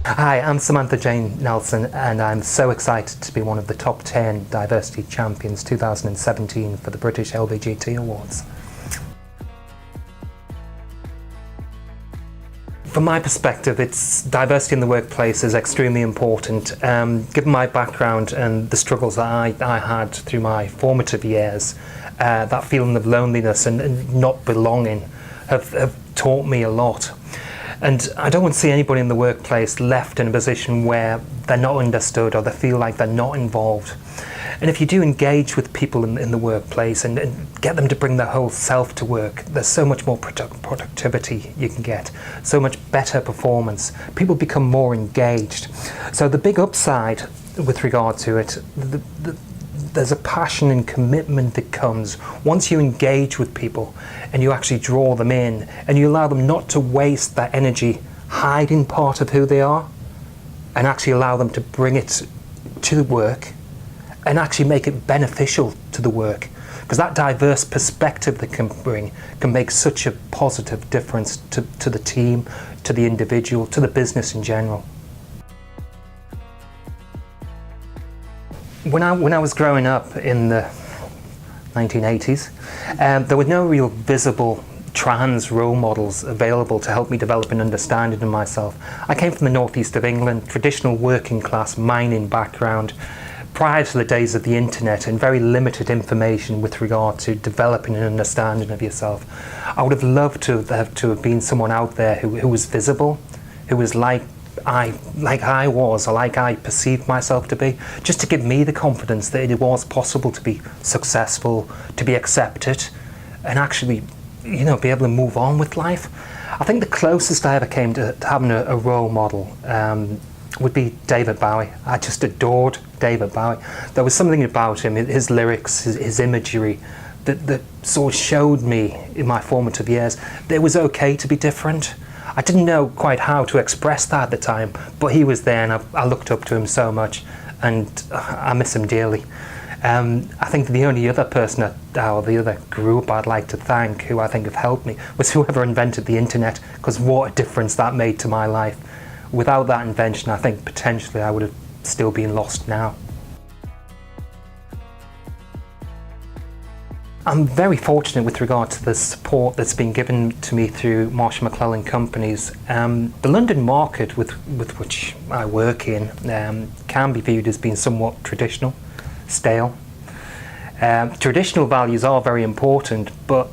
Hi, I'm Samantha Jayne Nelson, and I'm so excited to be one of the top 10 Diversity Champions 2017 for the British LGBT Awards. From my perspective, diversity in the workplace is extremely important. Given my background and the struggles that I had through my formative years, that feeling of loneliness and not belonging have taught me a lot. And I don't want to see anybody in the workplace left in a position where they're not understood or they feel like they're not involved. And if you do engage with people in the workplace and get them to bring their whole self to work, there's so much more productivity you can get, so much better performance. People become more engaged. So the big upside with regard to it, there's a passion and commitment that comes once you engage with people and you actually draw them in and you allow them not to waste that energy hiding part of who they are and actually allow them to bring it to the work and actually make it beneficial to the work, because that diverse perspective that can bring can make such a positive difference to the team, to the individual, to the business in general. When I was growing up in the 1980s, there were no real visible trans role models available to help me develop an understanding of myself. I came from the northeast of England, traditional working class mining background, prior to the days of the internet, and very limited information with regard to developing an understanding of yourself. I would have loved to have been someone out there who was visible, who was like I was, or like I perceived myself to be, just to give me the confidence that it was possible to be successful, to be accepted, and actually, be able to move on with life. I think the closest I ever came to having a role model would be David Bowie. I just adored David Bowie. There was something about him, his lyrics, his imagery, that sort of showed me in my formative years that it was okay to be different. I didn't know quite how to express that at the time, but he was there and I looked up to him so much, and I miss him dearly. I think the only other person or the other group I'd like to thank, who I think have helped me, was whoever invented the internet, because what a difference that made to my life. Without that invention, I think potentially I would have still been lost now. I'm very fortunate with regard to the support that's been given to me through Marsh & McLellan companies. The London market with which I work in can be viewed as being somewhat traditional, stale. Traditional values are very important, but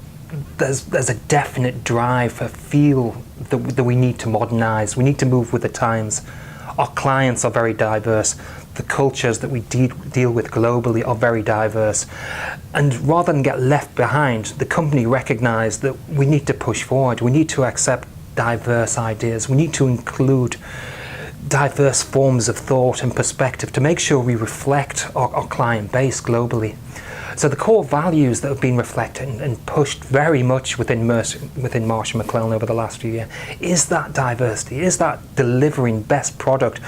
there's a definite drive, a feel that we need to modernise. We need to move with the times. Our clients are very diverse. The cultures that we deal with globally are very diverse. And rather than get left behind, the company recognised that we need to push forward. We need to accept diverse ideas. We need to include diverse forms of thought and perspective to make sure we reflect our client base globally. So the core values that have been reflected and pushed very much within Marsh & McLellan over the last few years is that diversity, is that delivering best product,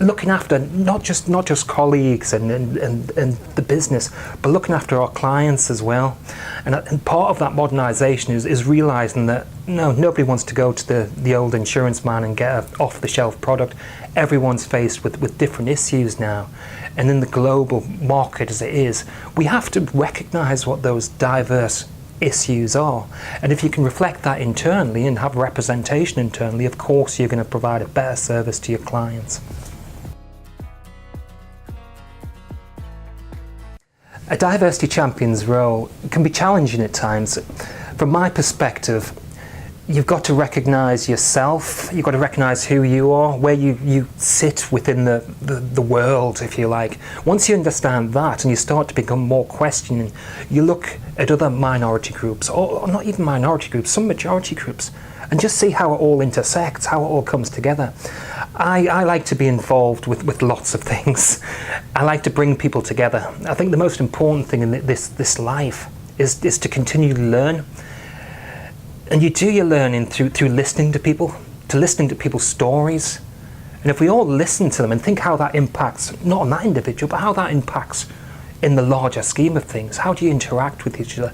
looking after not just colleagues and the business, but looking after our clients as well. And part of that modernisation is realising that nobody wants to go to the old insurance man and get an off-the-shelf product. Everyone's faced with different issues now. And in the global market as it is, we have to recognise what those diverse issues are. And if you can reflect that internally and have representation internally, of course you're going to provide a better service to your clients. A diversity champion's role can be challenging at times. From my perspective, you've got to recognise yourself, you've got to recognise who you are, where you sit within the world, if you like. Once you understand that and you start to become more questioning, you look at other minority groups, or not even minority groups, some majority groups, and just see how it all intersects, how it all comes together. I like to be involved with lots of things. I like to bring people together. I think the most important thing in this life is to continue to learn. And you do your learning through listening to people, to listening to people's stories. And if we all listen to them and think how that impacts, not on that individual, but how that impacts in the larger scheme of things, how do you interact with each other?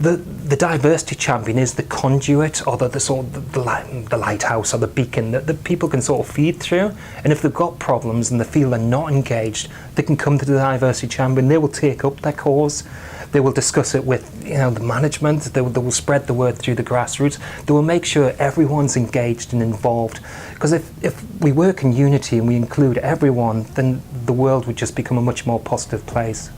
The diversity champion is the conduit, or the sort of the lighthouse or the beacon that people can sort of feed through. And if they've got problems and they feel they're not engaged, they can come to the diversity champion. They will take up their cause. They will discuss it with the management. They will spread the word through the grassroots. They will make sure everyone's engaged and involved. Because if we work in unity and we include everyone, then the world would just become a much more positive place.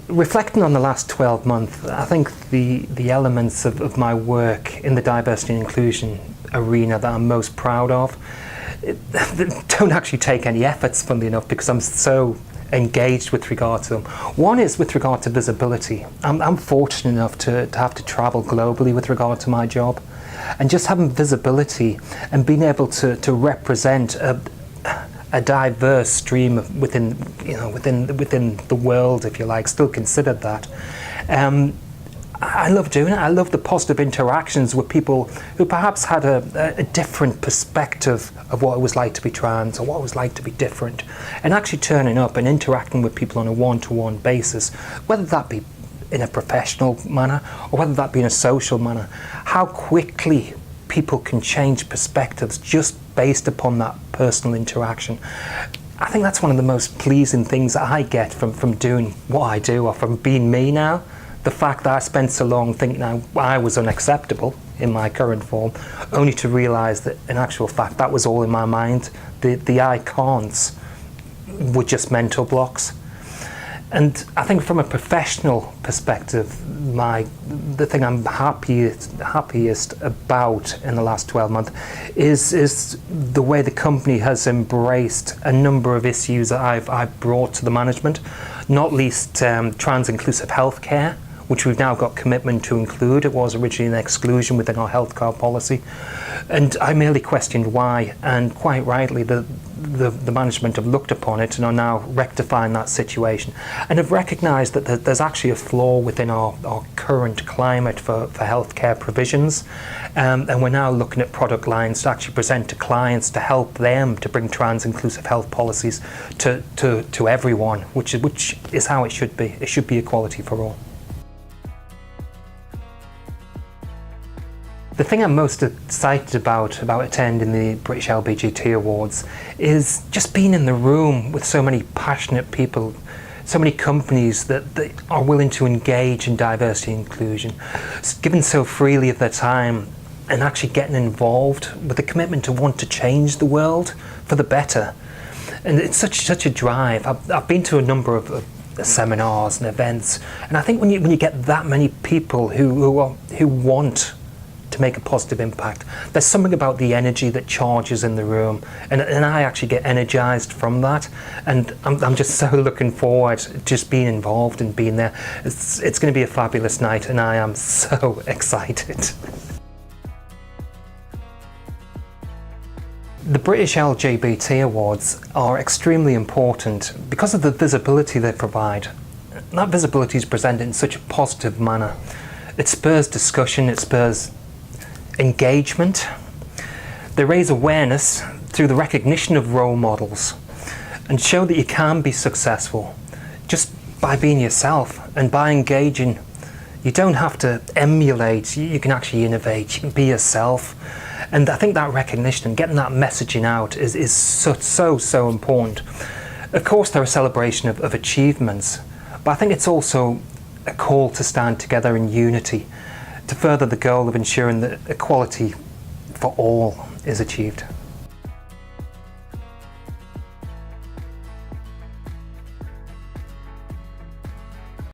Reflecting on the last 12 months, I think the elements of my work in the diversity and inclusion arena that I'm most proud of don't actually take any efforts, funnily enough, because I'm so engaged with regard to them. One is with regard to visibility. I'm fortunate enough to have to travel globally with regard to my job, and just having visibility and being able to represent a diverse stream within the world, if you like, still considered that. I love doing it. I love the positive interactions with people who perhaps had a different perspective of what it was like to be trans or what it was like to be different, and actually turning up and interacting with people on a one-to-one basis, whether that be in a professional manner or whether that be in a social manner. How quickly people can change perspectives just based upon that personal interaction. I think that's one of the most pleasing things that I get from doing what I do, or from being me now. The fact that I spent so long thinking I was unacceptable in my current form, only to realise that in actual fact that was all in my mind. The I can'ts were just mental blocks. And I think from a professional perspective, the thing I'm happiest about in the last 12 months is the way the company has embraced a number of issues that I've brought to the management, not least trans-inclusive healthcare, which we've now got commitment to include. It was originally an exclusion within our health card policy. And I merely questioned why, and quite rightly the management have looked upon it and are now rectifying that situation, and have recognised that there's actually a flaw within our current climate for healthcare provisions, and we're now looking at product lines to actually present to clients to help them to bring trans-inclusive health policies to everyone, which is how it should be. It should be equality for all. The thing I'm most excited about attending the British LGBT Awards is just being in the room with so many passionate people, so many companies that are willing to engage in diversity and inclusion, giving so freely of their time and actually getting involved with a commitment to want to change the world for the better. And it's such a drive. I've been to a number of seminars and events, and I think when you get that many people who want to make a positive impact, there's something about the energy that charges in the room, and I actually get energized from that, and I'm just so looking forward to just being involved and being there. It's going to be a fabulous night, and I am so excited. The British LGBT Awards are extremely important because of the visibility they provide. That visibility is presented in such a positive manner. It spurs discussion, it spurs engagement. They raise awareness through the recognition of role models and show that you can be successful just by being yourself and by engaging. You don't have to emulate, you can actually innovate, you can be yourself. And I think that recognition and getting that messaging out is so important. Of course, they're a celebration of achievements, but I think it's also a call to stand together in unity to further the goal of ensuring that equality for all is achieved.